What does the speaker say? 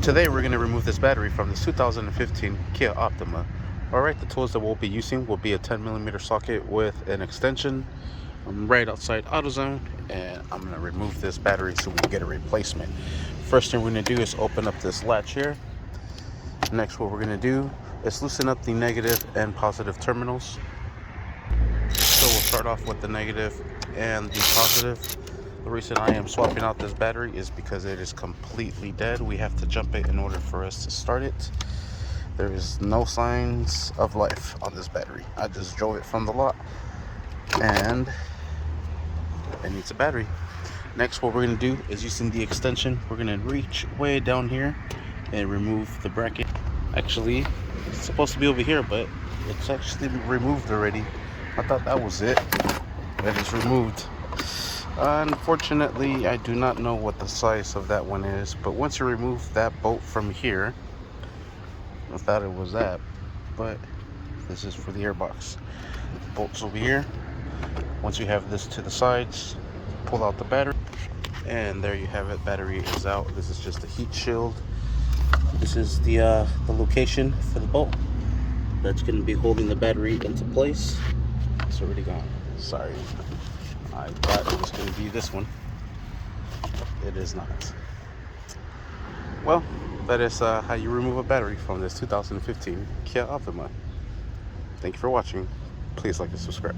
Today we're going to remove this battery from this 2015 Kia Optima. Alright, the tools that we'll be using will be a 10mm socket with an extension. I'm right outside AutoZone, and I'm going to remove this battery so we can get a replacement. First thing we're going to do is open up this latch here. Next, what we're going to do is loosen up the negative and positive terminals. So we'll start off with the negative and the positive. The reason I am swapping out this battery is because it is completely dead. We have to jump it in order for us to start it. There is no signs of life on this battery. I just drove it from the lot and it needs a battery. Next, what we're going to do is, using the extension, we're going to reach way down here and remove the bracket. Actually, it's supposed to be over here, but it's actually removed already. I thought that was it. It is removed. Unfortunately, I do not know what the size of that one is, but once you remove that bolt from here, I thought it was that, but this is for the airbox. Bolts over here. Once you have this to the sides, pull out the battery, and there you have it. Battery is out. This is just a heat shield. This is the location for the bolt that's going to be holding the battery into place. It's already gone. Sorry. I thought it was going to be this one. It is not. Well, that is how you remove a battery from this 2015 Kia Optima. Thank you for watching. Please like and subscribe.